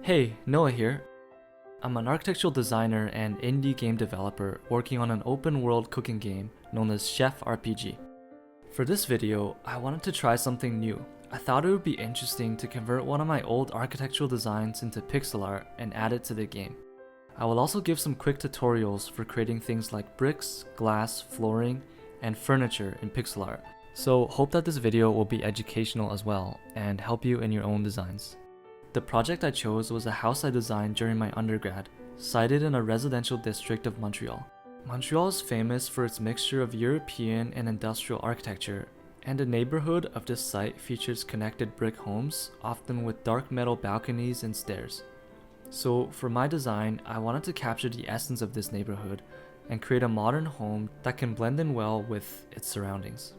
Hey, Noah here. I'm an architectural designer and indie game developer working on an open world cooking game known as Chef RPG. For this video, I wanted to try something new. I thought it would be interesting to convert one of my old architectural designs into pixel art and add it to the game. I will also give some quick tutorials for creating things like bricks, glass, flooring, and furniture in pixel art. So hope that this video will be educational as well and help you in your own designs. The project I chose was a house I designed during my undergrad, sited in a residential district of Montreal. Montreal is famous for its mixture of European and industrial architecture, and the neighborhood of this site features connected brick homes, often with dark metal balconies and stairs. So for my design, I wanted to capture the essence of this neighborhood and create a modern home that can blend in well with its surroundings.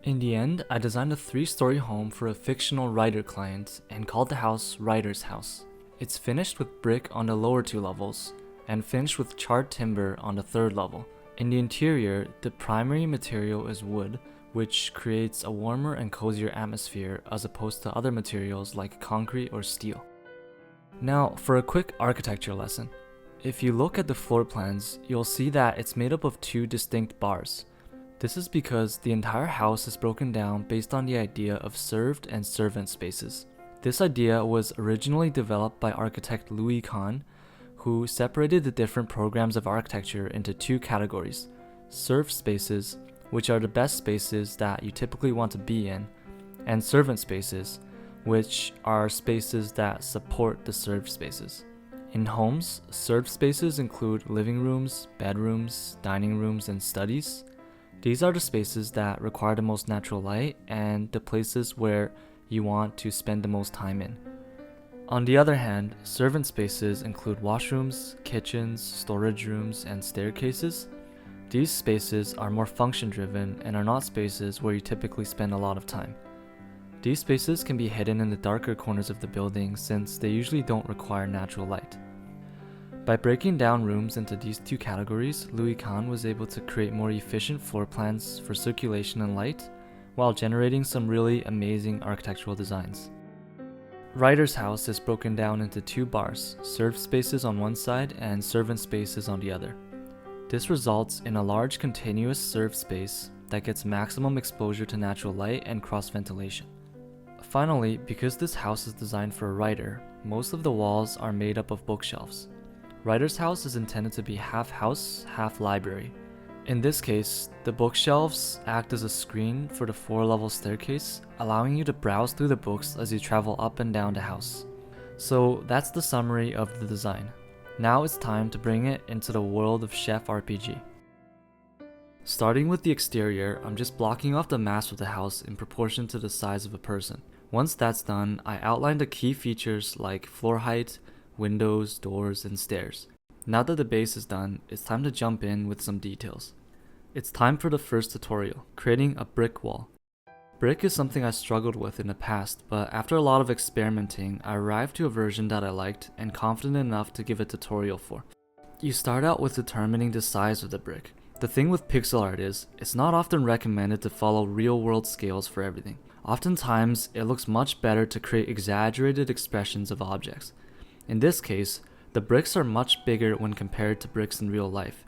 In the end, I designed a 3-story home for a fictional writer client and called the house Writer's House. It's finished with brick on the lower 2 levels and finished with charred timber on the 3rd level. In the interior, the primary material is wood, which creates a warmer and cozier atmosphere as opposed to other materials like concrete or steel. Now, for a quick architecture lesson. If you look at the floor plans, you'll see that it's made up of 2 distinct bars. This is because the entire house is broken down based on the idea of served and servant spaces. This idea was originally developed by architect Louis Kahn, who separated the different programs of architecture into 2 categories: served spaces, which are the best spaces that you typically want to be in, and servant spaces, which are spaces that support the served spaces. In homes, served spaces include living rooms, bedrooms, dining rooms, and studies. These are the spaces that require the most natural light and the places where you want to spend the most time in. On the other hand, servant spaces include washrooms, kitchens, storage rooms, and staircases. These spaces are more function-driven and are not spaces where you typically spend a lot of time. These spaces can be hidden in the darker corners of the building since they usually don't require natural light. By breaking down rooms into these 2 categories, Louis Kahn was able to create more efficient floor plans for circulation and light, while generating some really amazing architectural designs. Writer's House is broken down into 2 bars, served spaces on one side and servant spaces on the other. This results in a large continuous served space that gets maximum exposure to natural light and cross ventilation. Finally, because this house is designed for a writer, most of the walls are made up of bookshelves. Writer's House is intended to be half house, half library. In this case, the bookshelves act as a screen for the 4-level staircase, allowing you to browse through the books as you travel up and down the house. So that's the summary of the design. Now it's time to bring it into the world of Chef RPG. Starting with the exterior, I'm just blocking off the mass of the house in proportion to the size of a person. Once that's done, I outlined the key features like floor height, windows, doors, and stairs. Now that the base is done, it's time to jump in with some details. It's time for the first tutorial, creating a brick wall. Brick is something I struggled with in the past, but after a lot of experimenting, I arrived to a version that I liked and confident enough to give a tutorial for. You start out with determining the size of the brick. The thing with pixel art is, it's not often recommended to follow real-world scales for everything. Oftentimes, it looks much better to create exaggerated expressions of objects. In this case, the bricks are much bigger when compared to bricks in real life.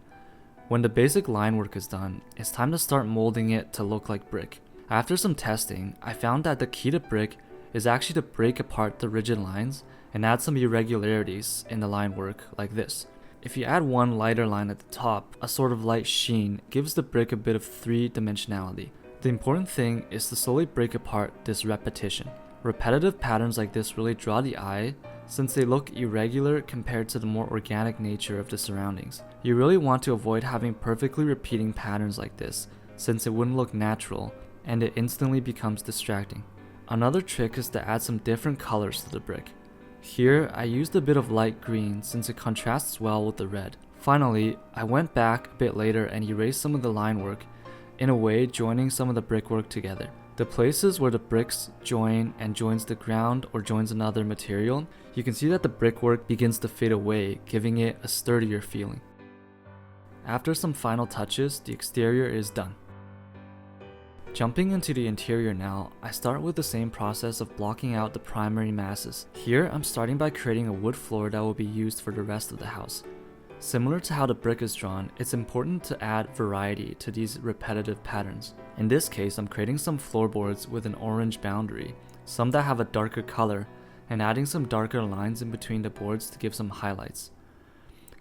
When the basic line work is done, it's time to start molding it to look like brick. After some testing, I found that the key to brick is actually to break apart the rigid lines and add some irregularities in the line work like this. If you add one lighter line at the top, a sort of light sheen gives the brick a bit of 3-dimensionality. The important thing is to slowly break apart this repetition. Repetitive patterns like this really draw the eye since they look irregular compared to the more organic nature of the surroundings. You really want to avoid having perfectly repeating patterns like this since it wouldn't look natural and it instantly becomes distracting. Another trick is to add some different colors to the brick. Here, I used a bit of light green since it contrasts well with the red. Finally, I went back a bit later and erased some of the line work, in a way joining some of the brickwork together. The places where the bricks join and joins the ground or joins another material, you can see that the brickwork begins to fade away, giving it a sturdier feeling. After some final touches, the exterior is done. Jumping into the interior now, I start with the same process of blocking out the primary masses. Here, I'm starting by creating a wood floor that will be used for the rest of the house. Similar to how the brick is drawn, it's important to add variety to these repetitive patterns. In this case, I'm creating some floorboards with an orange boundary, some that have a darker color, and adding some darker lines in between the boards to give some highlights.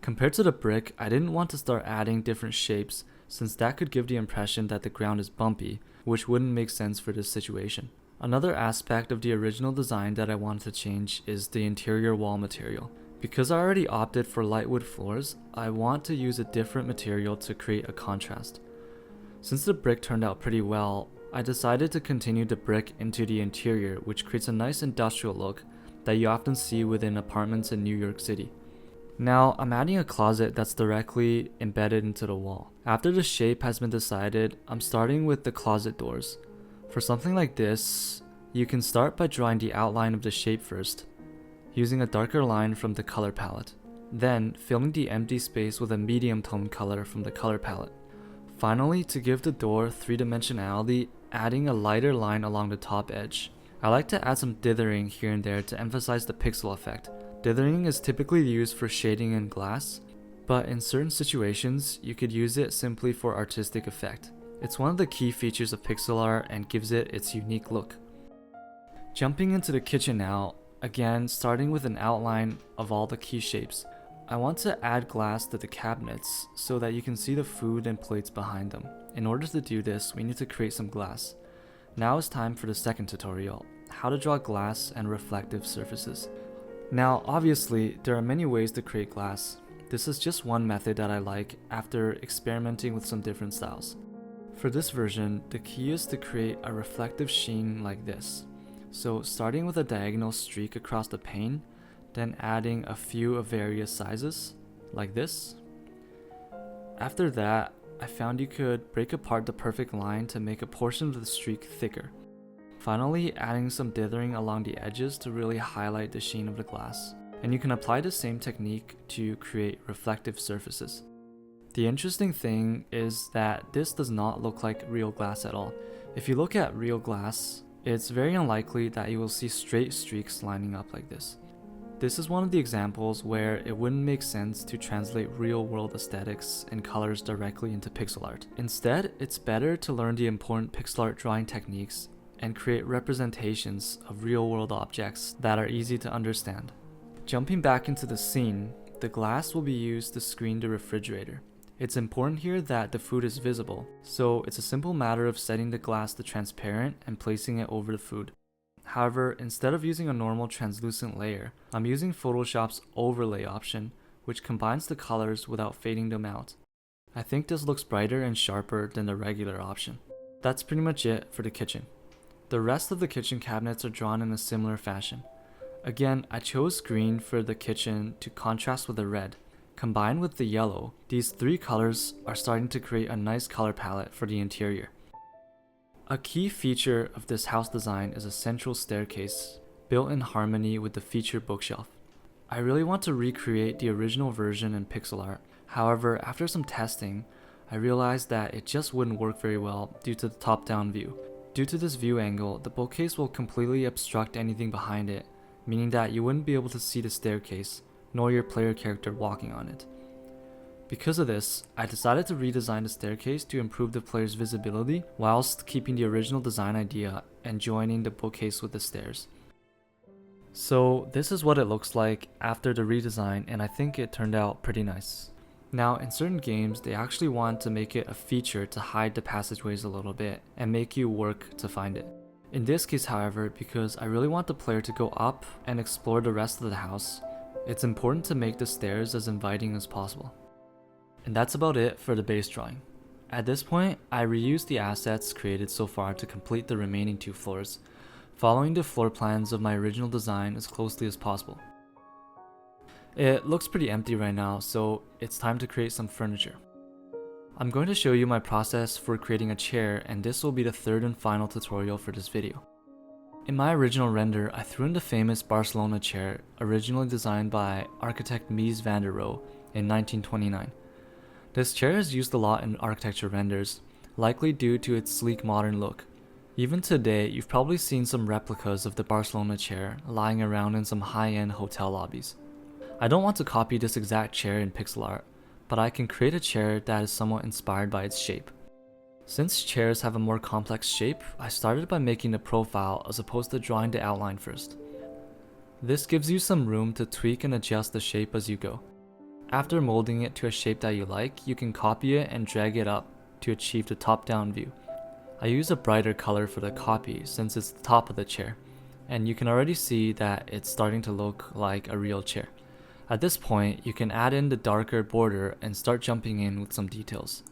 Compared to the brick, I didn't want to start adding different shapes, since that could give the impression that the ground is bumpy, which wouldn't make sense for this situation. Another aspect of the original design that I wanted to change is the interior wall material. Because I already opted for light wood floors, I want to use a different material to create a contrast. Since the brick turned out pretty well, I decided to continue the brick into the interior, which creates a nice industrial look that you often see within apartments in New York City. Now, I'm adding a closet that's directly embedded into the wall. After the shape has been decided, I'm starting with the closet doors. For something like this, you can start by drawing the outline of the shape first, using a darker line from the color palette. Then, filling the empty space with a medium tone color from the color palette. Finally, to give the door three-dimensionality, adding a lighter line along the top edge. I like to add some dithering here and there to emphasize the pixel effect. Dithering is typically used for shading in glass, but in certain situations, you could use it simply for artistic effect. It's one of the key features of pixel art and gives it its unique look. Jumping into the kitchen now, again starting with an outline of all the key shapes. I want to add glass to the cabinets so that you can see the food and plates behind them. In order to do this, we need to create some glass. Now it's time for the second tutorial, how to draw glass and reflective surfaces. Now, obviously, there are many ways to create glass. This is just one method that I like after experimenting with some different styles. For this version, the key is to create a reflective sheen like this. So starting with a diagonal streak across the pane, then adding a few of various sizes, like this. After that, I found you could break apart the perfect line to make a portion of the streak thicker. Finally, adding some dithering along the edges to really highlight the sheen of the glass. And you can apply the same technique to create reflective surfaces. The interesting thing is that this does not look like real glass at all. If you look at real glass, it's very unlikely that you will see straight streaks lining up like this. This is one of the examples where it wouldn't make sense to translate real-world aesthetics and colors directly into pixel art. Instead, it's better to learn the important pixel art drawing techniques and create representations of real-world objects that are easy to understand. Jumping back into the scene, the glass will be used to screen the refrigerator. It's important here that the food is visible, so it's a simple matter of setting the glass to transparent and placing it over the food. However, instead of using a normal translucent layer, I'm using Photoshop's overlay option, which combines the colors without fading them out. I think this looks brighter and sharper than the regular option. That's pretty much it for the kitchen. The rest of the kitchen cabinets are drawn in a similar fashion. Again, I chose green for the kitchen to contrast with the red. Combined with the yellow, these three colors are starting to create a nice color palette for the interior. A key feature of this house design is a central staircase, built in harmony with the featured bookshelf. I really want to recreate the original version in pixel art. However, after some testing, I realized that it just wouldn't work very well due to the top-down view. Due to this view angle, the bookcase will completely obstruct anything behind it, meaning that you wouldn't be able to see the staircase, nor your player character walking on it. Because of this, I decided to redesign the staircase to improve the player's visibility whilst keeping the original design idea and joining the bookcase with the stairs. So this is what it looks like after the redesign, and I think it turned out pretty nice. Now, in certain games, they actually want to make it a feature to hide the passageways a little bit and make you work to find it. In this case, however, because I really want the player to go up and explore the rest of the house, it's important to make the stairs as inviting as possible. And that's about it for the base drawing. At this point, I reused the assets created so far to complete the remaining 2 floors, following the floor plans of my original design as closely as possible. It looks pretty empty right now, so it's time to create some furniture. I'm going to show you my process for creating a chair, and this will be the third and final tutorial for this video. In my original render, I threw in the famous Barcelona chair, originally designed by architect Mies van der Rohe in 1929. This chair is used a lot in architecture renders, likely due to its sleek modern look. Even today, you've probably seen some replicas of the Barcelona chair lying around in some high-end hotel lobbies. I don't want to copy this exact chair in pixel art, but I can create a chair that is somewhat inspired by its shape. Since chairs have a more complex shape, I started by making a profile as opposed to drawing the outline first. This gives you some room to tweak and adjust the shape as you go. After molding it to a shape that you like, you can copy it and drag it up to achieve the top-down view. I use a brighter color for the copy since it's the top of the chair, and you can already see that it's starting to look like a real chair. At this point, you can add in the darker border and start jumping in with some details.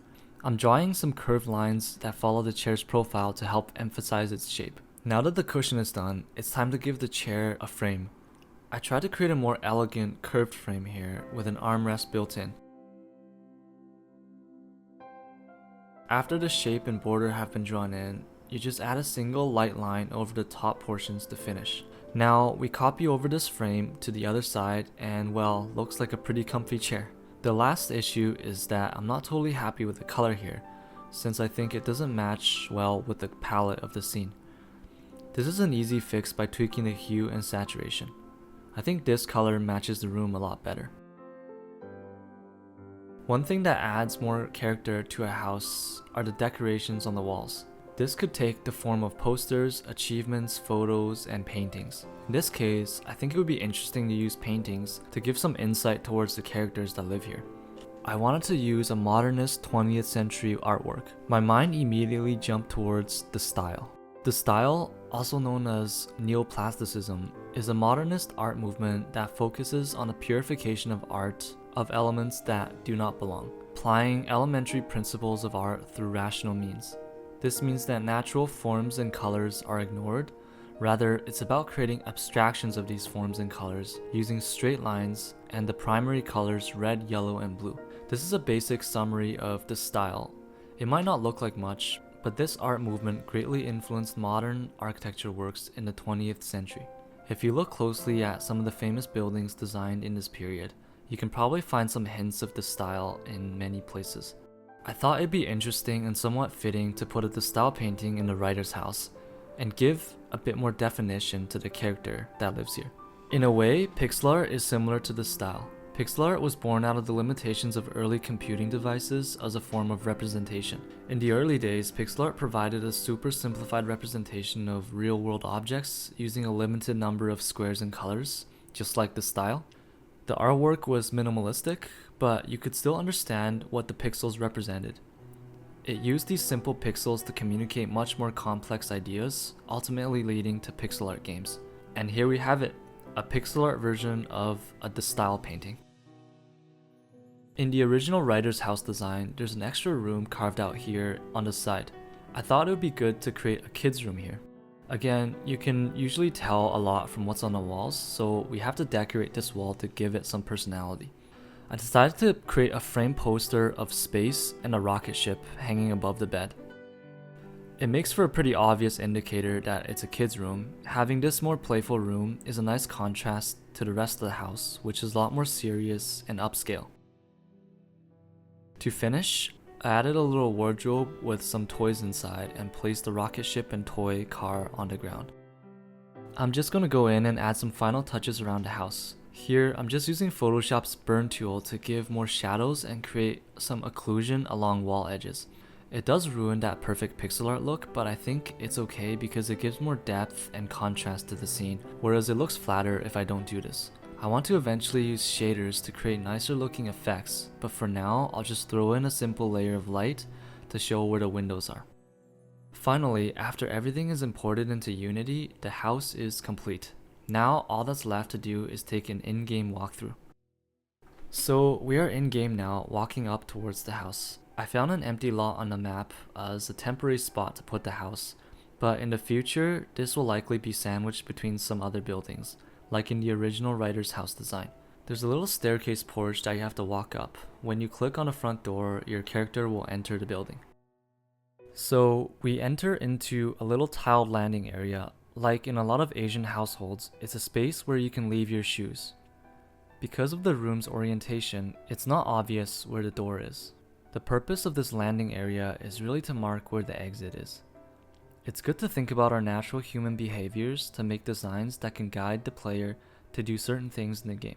I'm drawing some curved lines that follow the chair's profile to help emphasize its shape. Now that the cushion is done, it's time to give the chair a frame. I tried to create a more elegant curved frame here with an armrest built in. After the shape and border have been drawn in, you just add a single light line over the top portions to finish. Now we copy over this frame to the other side and well, looks like a pretty comfy chair. The last issue is that I'm not totally happy with the color here, since I think it doesn't match well with the palette of the scene. This is an easy fix by tweaking the hue and saturation. I think this color matches the room a lot better. One thing that adds more character to a house are the decorations on the walls. This could take the form of posters, achievements, photos, and paintings. In this case, I think it would be interesting to use paintings to give some insight towards the characters that live here. I wanted to use a modernist 20th century artwork. My mind immediately jumped towards the style. The style, also known as neoplasticism, is a modernist art movement that focuses on the purification of art of elements that do not belong, applying elementary principles of art through rational means. This means that natural forms and colors are ignored. Rather, it's about creating abstractions of these forms and colors using straight lines and the primary colors red, yellow, and blue. This is a basic summary of the style. It might not look like much, but this art movement greatly influenced modern architecture works in the 20th century. If you look closely at some of the famous buildings designed in this period, you can probably find some hints of this style in many places. I thought it'd be interesting and somewhat fitting to put the style painting in the writer's house and give a bit more definition to the character that lives here. In a way, pixel art is similar to the style. Pixel art was born out of the limitations of early computing devices as a form of representation. In the early days, pixel art provided a super simplified representation of real-world objects using a limited number of squares and colors, just like the style. The artwork was minimalistic, but you could still understand what the pixels represented. It used these simple pixels to communicate much more complex ideas, ultimately leading to pixel art games. And here we have it, a pixel art version of the style painting. In the original writer's house design, there's an extra room carved out here on the side. I thought it would be good to create a kid's room here. Again, you can usually tell a lot from what's on the walls, so we have to decorate this wall to give it some personality. I decided to create a frame poster of space and a rocket ship hanging above the bed. It makes for a pretty obvious indicator that it's a kid's room. Having this more playful room is a nice contrast to the rest of the house, which is a lot more serious and upscale. To finish, I added a little wardrobe with some toys inside and placed the rocket ship and toy car on the ground. I'm just gonna go in and add some final touches around the house. Here, I'm just using Photoshop's burn tool to give more shadows and create some occlusion along wall edges. It does ruin that perfect pixel art look, but I think it's okay because it gives more depth and contrast to the scene, whereas it looks flatter if I don't do this. I want to eventually use shaders to create nicer looking effects, but for now, I'll just throw in a simple layer of light to show where the windows are. Finally, after everything is imported into Unity, the house is complete. Now, all that's left to do is take an in-game walkthrough. So, we are in-game now, walking up towards the house. I found an empty lot on the map as a temporary spot to put the house, but in the future, this will likely be sandwiched between some other buildings, like in the original writer's house design. There's a little staircase porch that you have to walk up. When you click on the front door, your character will enter the building. So, we enter into a little tiled landing area. Like in a lot of Asian households, it's a space where you can leave your shoes. Because of the room's orientation, it's not obvious where the door is. The purpose of this landing area is really to mark where the exit is. It's good to think about our natural human behaviors to make designs that can guide the player to do certain things in the game.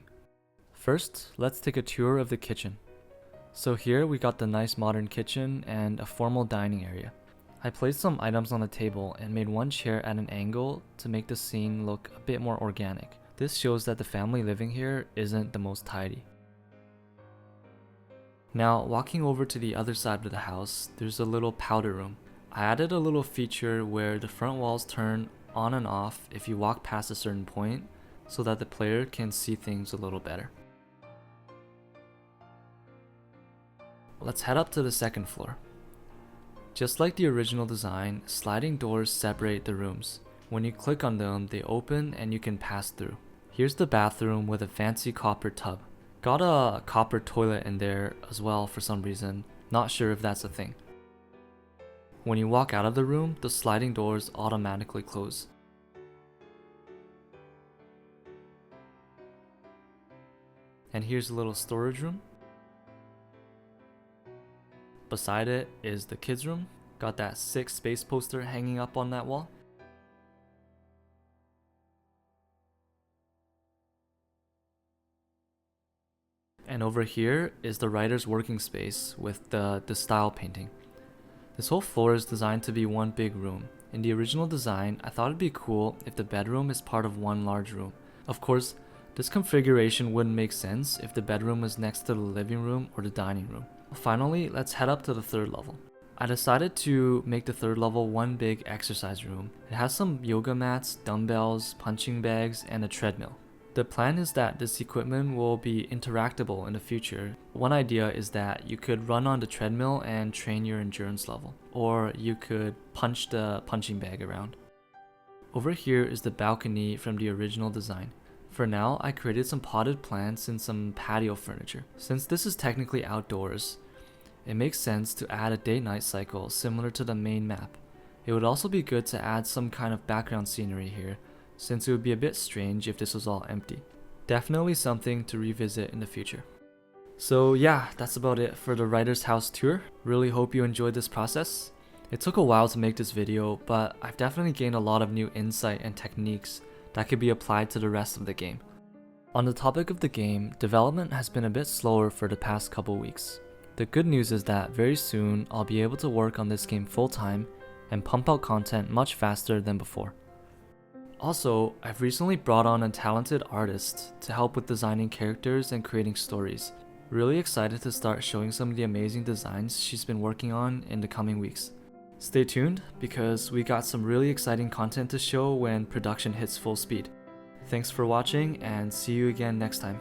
First, let's take a tour of the kitchen. So here we got the nice modern kitchen and a formal dining area. I placed some items on the table and made one chair at an angle to make the scene look a bit more organic. This shows that the family living here isn't the most tidy. Now, walking over to the other side of the house, there's a little powder room. I added a little feature where the front walls turn on and off if you walk past a certain point, so that the player can see things a little better. Let's head up to the second floor. Just like the original design, sliding doors separate the rooms. When you click on them, they open and you can pass through. Here's the bathroom with a fancy copper tub. Got a copper toilet in there as well for some reason, not sure if that's a thing. When you walk out of the room, the sliding doors automatically close. And here's a little storage room. Beside it is the kids' room. Got that sick space poster hanging up on that wall. And over here is the writer's working space with the style painting. This whole floor is designed to be one big room. In the original design, I thought it'd be cool if the bedroom is part of one large room. Of course, this configuration wouldn't make sense if the bedroom was next to the living room or the dining room. Finally, let's head up to the third level. I decided to make the third level one big exercise room. It has some yoga mats, dumbbells, punching bags, and a treadmill. The plan is that this equipment will be interactable in the future. One idea is that you could run on the treadmill and train your endurance level, or you could punch the punching bag around. Over here is the balcony from the original design. For now, I created some potted plants and some patio furniture. Since this is technically outdoors, it makes sense to add a day-night cycle similar to the main map. It would also be good to add some kind of background scenery here, since it would be a bit strange if this was all empty. Definitely something to revisit in the future. So yeah, that's about it for the writer's house tour. Really hope you enjoyed this process. It took a while to make this video, but I've definitely gained a lot of new insight and techniques that could be applied to the rest of the game. On the topic of the game, development has been a bit slower for the past couple weeks. The good news is that very soon I'll be able to work on this game full time and pump out content much faster than before. Also, I've recently brought on a talented artist to help with designing characters and creating stories. Really excited to start showing some of the amazing designs she's been working on in the coming weeks. Stay tuned because we got some really exciting content to show when production hits full speed. Thanks for watching and see you again next time.